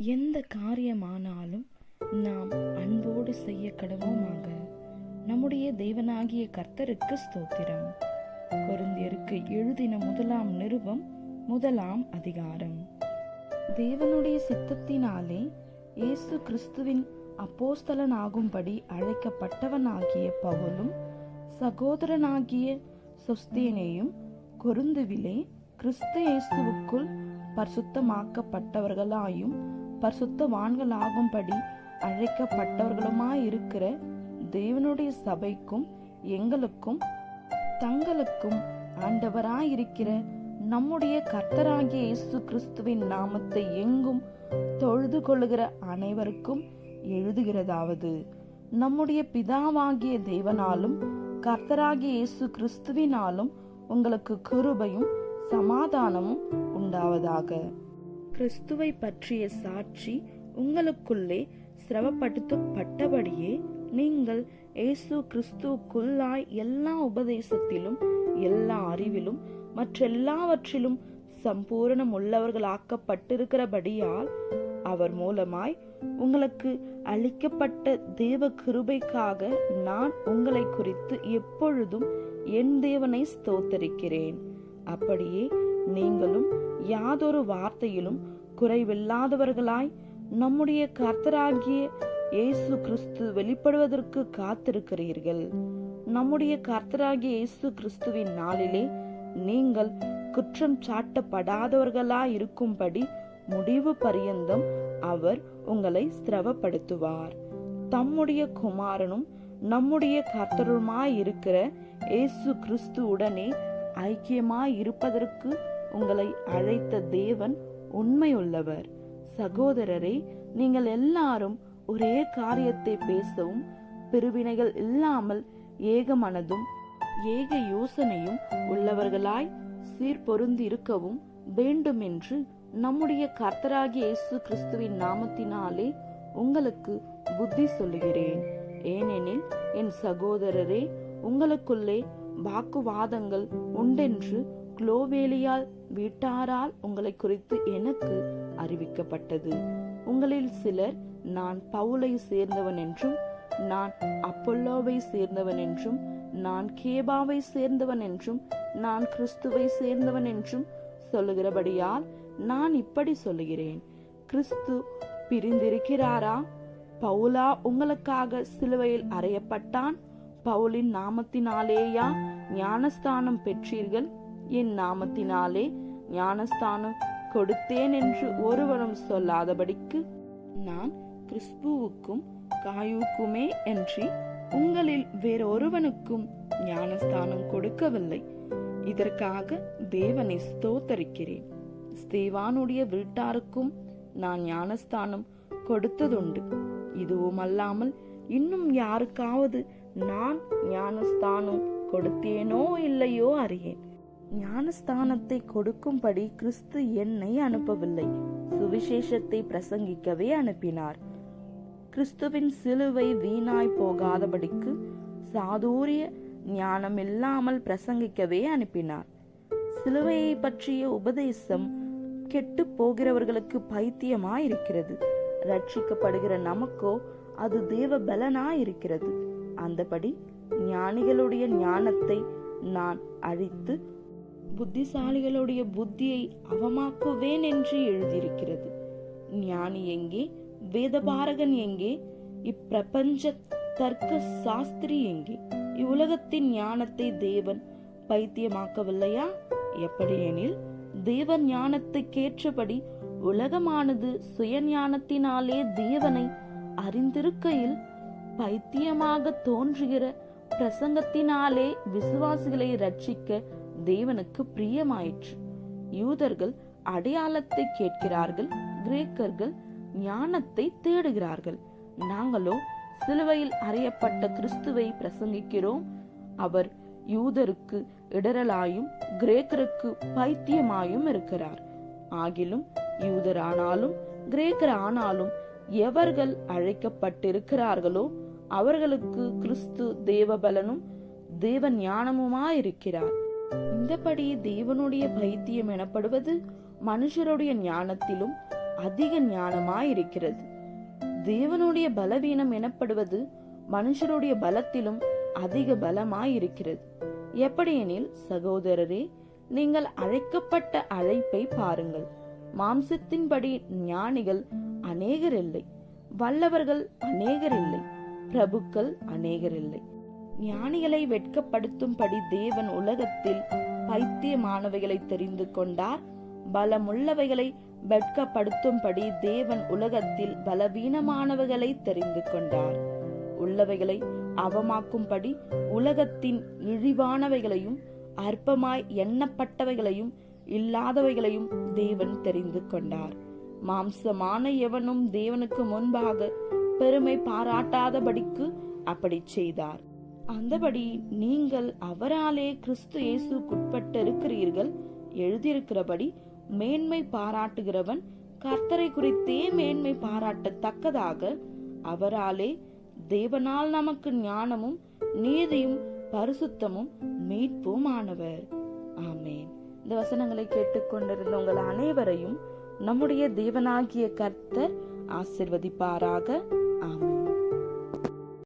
எந்த காரியமானாலும் நாம் அன்போடு செய்ய கடவோமாக. நம்முடைய தேவனாகிய கர்த்தருக்கு ஸ்தோத்திரம். கொரிந்தியருக்கு எழுதின 1 நிருபம் 1 அதிகாரம். தேவனுடைய சித்தத்தினாலே இயேசு கிறிஸ்துவின் அப்போஸ்தலனாகும்படி அழைக்கப்பட்டவனாகிய பவுலும் சகோதரனாகிய சொஸ்தேனேயும் கொரிந்துவிலே கிறிஸ்து இயேசுவுக்குள் பரிசுத்தமாக்கப்பட்டவர்களாயும் பரிசுத்தவான்களாகும்படி அழைக்கப்பட்டவர்களுமாயிருக்கிற தேவனுடைய சபைக்கும் எங்களுக்கும் தங்களுக்கும் ஆண்டவராயிருக்கிற நம்முடைய கர்த்தராகிய இயேசு கிறிஸ்துவின் நாமத்தை எங்கும் தொழுது கொள்ளுகிற அனைவருக்கும் எழுதுகிறதாவது, நம்முடைய பிதாவாகிய தேவனாலும் கர்த்தராகிய இயேசு கிறிஸ்துவினாலும் உங்களுக்கு கிருபையும் சமாதானமும் உண்டாவதாக. கிறிஸ்துவை பற்றிய சாட்சி உங்களுக்குள்ளே சிரமப்படுத்தப்பட்டபடியே நீங்கள் இயேசு கிறிஸ்துவுக்குள்ளாய் எல்லா உபதேசத்திலும் எல்லா அறிவிலும் மற்றெல்லாவற்றிலும் சம்பூரணம் உள்ளவர்களாக்கப்பட்டிருக்கிறபடியால் அவர் மூலமாய் உங்களுக்கு அளிக்கப்பட்ட தேவ கிருபைக்காக நான் உங்களை குறித்து எப்பொழுதும் என் தேவனை ஸ்தோத்தரிக்கிறேன். அப்படியே நீங்களும் யாதொரு வார்த்தையிலும் குறைவில்லாதவர்களாய் நம்முடைய கர்த்தராகிய இயேசு கிறிஸ்து வெளிப்படுவதற்கு காத்திருக்கிறீர்கள். நம்முடைய கர்த்தராகிய இயேசு கிறிஸ்துவின் நாளிலே நீங்கள் குற்றம் சாட்டப்படாதவர்களாய் இருக்கும்படி முடிவு பரியந்தம் அவர் உங்களை ஸ்திரவப்படுத்துவார். தம்முடைய குமாரனும் நம்முடைய கர்த்தருமாயிருக்கிற இயேசு கிறிஸ்து உடனே ஐக்கியமாய் இருப்பதற்கு உங்களை அழைத்த தேவன் உண்மையுள்ளவர். சகோதரரே, நீங்கள் எல்லாரும் ஒரே காரியத்தை பேசவும் பிரிவினைகள் இல்லாமல் ஏக மனதும் ஏக யோசனையும் உள்ளவர்களாய் சீர்பொருந்தி இருக்கவும் வேண்டுமென்று நம்முடைய கர்த்தராகிய இயேசு கிறிஸ்துவின் நாமத்தினாலே உங்களுக்கு புத்தி சொல்லுகிறேன். ஏனெனில் என் சகோதரரே, உங்களுக்குள்ளே வாக்குவாதங்கள் உண்டென்று குளோவேலியால் வீட்டாரால் உங்களை குறித்து எனக்கு அறிவிக்கப்பட்டது. உங்களில் சிலர் நான் பவுலை சேர்ந்தவன் என்றும், நான் அப்பொல்லோவை சேர்ந்தவன் என்றும், நான் கேபாவை சேர்ந்தவன் என்றும், நான் கிறிஸ்துவை சேர்ந்தவன் என்றும் சொல்லுகிறபடியால் நான் இப்படி சொல்லுகிறேன். கிறிஸ்து பிரிந்திருக்கிறாரா? பவுலா உங்களுக்காக சிலுவையில் அறையப்பட்டான்? பவுலின் நாமத்தினாலேயா ஞானஸ்தானம் பெற்றீர்கள்? என் நாமத்தினாலே ஞானஸ்தானம் கொடுத்தேன் என்று ஒருவரும் சொல்லாதபடிக்கு நான் கிறிஸ்புவுக்கும் காயுக்குமே அன்றி உங்களில் வேறொருவனுக்கும் ஞானஸ்தானம் கொடுக்கவில்லை. இதற்காக தேவனை ஸ்தோத்தரிக்கிறேன். ஸ்தேவானுடைய வீட்டாருக்கும் நான் ஞானஸ்தானம் கொடுத்ததுண்டு. இதுவும் அல்லாமல் இன்னும் யாருக்காவது நான் ஞானஸ்தானம் கொடுத்தேனோ இல்லையோ அறியேன். ஞானஸ்தானத்தை கொடுக்கும்படி கிறிஸ்து என்னை அனுப்பவில்லை, சுவிசேஷத்தை பிரசங்கிக்கவே அனுப்பினார். கிறிஸ்துவின் சிலுவை வீணாய் போகாதபடிக்கு சாதுரிய ஞானம் இல்லாமல் பிரசங்கிக்கவே அனுப்பினார். சிலுவையை பற்றிய உபதேசம் கெட்டு போகிறவர்களுக்கு பைத்தியமாயிருக்கிறது, ரட்சிக்கப்படுகிற நமக்கோ அது தேவ பலனாயிருக்கிறது. அந்தபடி ஞானிகளுடைய ஞானத்தை நான் அழித்து புத்திசாலிகளுடைய புத்தியை அவமாக்குவேன் என்று எழுதியிருக்கிறது. ஞானி எங்கே? வேதபாரகன் எங்கே? இப்பிரபஞ்ச தர்க்க சாஸ்திரி எங்கே? இவ்வுலகத்தின் ஞானத்தை தேவன் பைத்தியமாக்கவில்லையா? எப்படியெனில் தேவன் ஞானத்துக்கேற்றபடி உலகமானது சுயஞானத்தினாலே தேவனை அறிந்திருக்கையில் பைத்தியமாக தோன்றுகிற பிரசங்கத்தினாலே விசுவாசிகளை ரட்சிக்க தேவனுக்கு பிரியமாயிற்று. யூதர்கள் அடையாளத்தை கேட்கிறார்கள், கிரேக்கர்கள் ஞானத்தை தேடுகிறார்கள். நாங்களோ சிலுவையில் அறையப்பட்ட கிறிஸ்துவை பிரசங்கிக்கிறோம். அவர் யூதருக்கு இடரலாயும் கிரேக்கருக்கு பைத்தியமாயும் இருக்கிறார். ஆகிலும் யூதரானாலும் கிரேக்கர் ஆனாலும் எவர்கள் அழைக்கப்பட்டிருக்கிறார்களோ அவர்களுக்கு கிறிஸ்து தேவபலனும் தேவ ஞானமுமாயிருக்கிறார். இந்தபடி தேவனுடைய பைத்தியம் எனப்படுவது மனுஷருடைய ஞானத்திலும் அதிக ஞானமாயிருக்கிறது. தேவனுடைய பலவீனம் எனப்படுவது மனுஷருடைய பலத்திலும் அதிக பலமாயிருக்கிறது. எப்படியெனில் சகோதரரே, நீங்கள் அழைக்கப்பட்ட அழைப்பை பாருங்கள். மாம்சத்தின்படி ஞானிகள் அநேகர் இல்லை, வல்லவர்கள் அநேகர் இல்லை, பிரபுக்கள் அநேகர் இல்லை. ஞானிகளை வெட்கப்படுத்தும்படி தேவன் உலகத்தில் பைத்தியமானவைகளை தெரிந்து கொண்டார். பலமுள்ளவைகளை வெட்கப்படுத்தும்படி தேவன் உலகத்தில் பலவீனமானவைகளை தெரிந்து கொண்டார். உள்ளவைகளை அவமாக்கும்படி உலகத்தின் இழிவானவைகளையும் அற்பமாய் எண்ணப்பட்டவைகளையும் இல்லாதவைகளையும் தேவன் தெரிந்து கொண்டார். மாம்சமான எவனும் தேவனுக்கு முன்பாக பெருமை பாராட்டாதபடிக்கு அப்படி செய்தார். அந்தபடி நீங்கள் அவராலே கிறிஸ்து இயேசுக்குட்பட்டு இருக்கிறீர்கள். எழுதியிருக்கிறபடி மேன்மை பாராட்டுகிறவன் கர்த்தரை குறித்தே மேன்மை பாராட்டத்தக்கதாக அவராலே தேவனால் நமக்கு ஞானமும் நீதியும் பரிசுத்தமும் மீட்பும் ஆனவர். ஆமேன். இந்த வசனங்களை கேட்டுக்கொண்டிருந்த உங்கள் அனைவரையும் நம்முடைய தேவனாகிய கர்த்தர் ஆசீர்வதிப்பாராக. ஆமென்.